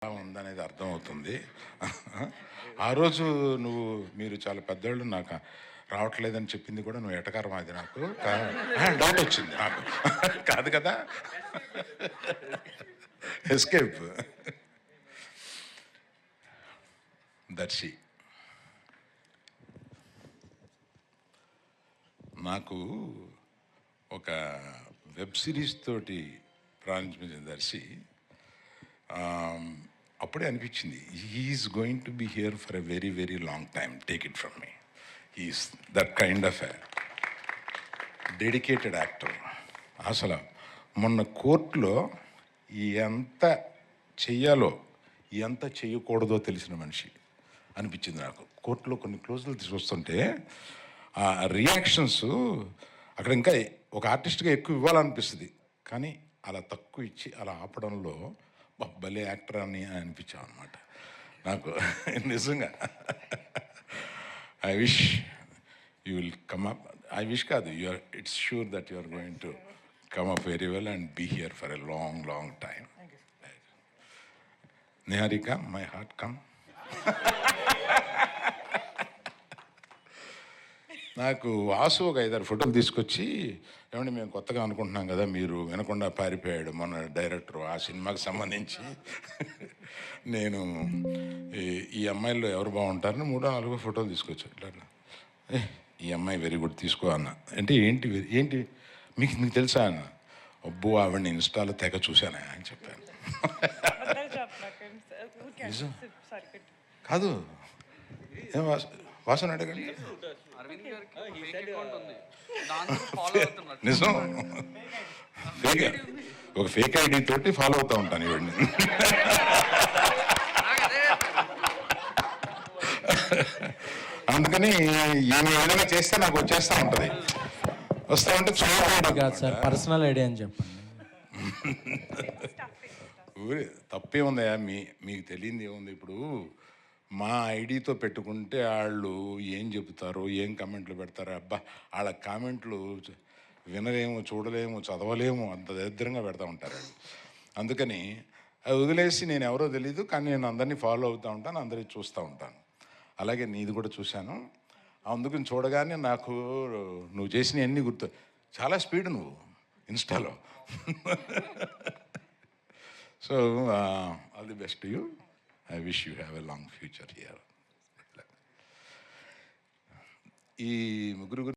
ఉందనేది అర్థమవుతుంది. ఆ రోజు మీరు చాలా పెద్దోళ్ళు నాకు రావట్లేదని చెప్పింది కూడా నువ్వు ఎటకారం అది నాకు డౌట్ వచ్చింది నాకు. కాదు కదా, ఎస్కేప్. దర్శి నాకు ఒక వెబ్ సిరీస్ తోటి ప్రారంభించిన దర్శి అప్పుడే అనిపించింది, he's going to be here for a very very long time, take it from me. He's that kind of a dedicated actor. అసలు మొన్న కోర్టులో ఎంత చెయ్యాలో ఎంత చేయకూడదో తెలిసిన మనిషి అనిపించింది నాకు. కోర్టులో కొన్ని క్లోజులు చూస్తుంటే ఆ రియాక్షన్స్ అక్కడ ఇంకా ఒక ఆర్టిస్ట్గా ఎక్కువ ఇవ్వాలనిపిస్తుంది, కానీ అలా తక్కువ ఇచ్చి అలా ఆపడంలో భలే యాక్టర్ అని అనిపించాం అనమాట నాకు. నిజంగా I wish you will come up. I wish కాదు, it's sure that you are going to come up very well and be here for a long long time. Niharika, my heart come. నాకు వాసు ఒక 5-6 ఫోటోలు తీసుకొచ్చి, ఏమంటే మేము కొత్తగా అనుకుంటున్నాం కదా, మీరు వినకుండా పారిపోయాడు మన డైరెక్టర్ ఆ సినిమాకి సంబంధించి. నేను ఈ అమ్మాయిల్లో ఎవరు బాగుంటారని 3-4 ఫోటోలు తీసుకొచ్చాను. ఇట్లా ఈ అమ్మాయి వెరీ గుడ్ తీసుకో అన్న. అంటే ఏంటి ఏంటి మీకు తెలుసా అన్న. అబ్బో ఆవిడని ఇన్స్టాలో తెగ చూశానా అని చెప్పాను. కాదు, ఏం వాసన అడగండి. నిజం, ఒక ఫేక్ ఐడి తోటి ఫాలో అవుతా ఉంటాను ఇవన్నీ. అందుకని ఏమి ఏదైనా చేస్తే నాకు వచ్చేస్తూ ఉంటుంది. వస్తా ఉంటే సార్ పర్సనల్ ఐడియా అని చెప్పండి. తప్పే ఉందయా, మీకు తెలియంది ఏముంది. ఇప్పుడు మా ఐడితో పెట్టుకుంటే వాళ్ళు ఏం చెబుతారో, ఏం కామెంట్లు పెడతారో, అబ్బా వాళ్ళ కామెంట్లు వినలేము, చూడలేము, చదవలేము, అంత దరిద్రంగా పెడతా ఉంటారు వాళ్ళు. అందుకని అది వదిలేసి నేను ఎవరో తెలీదు, కానీ నేను అందరినీ ఫాలో అవుతూ ఉంటాను, అందరినీ చూస్తూ ఉంటాను. అలాగే నీది కూడా చూశాను. అందుకని చూడగానే నాకు నువ్వు చేసిన అన్నీ గుర్తు. చాలా స్పీడ్ నువ్వు ఇన్స్టాలో. So all the best you. I wish you have a long future here. ఈ ముగ్గురు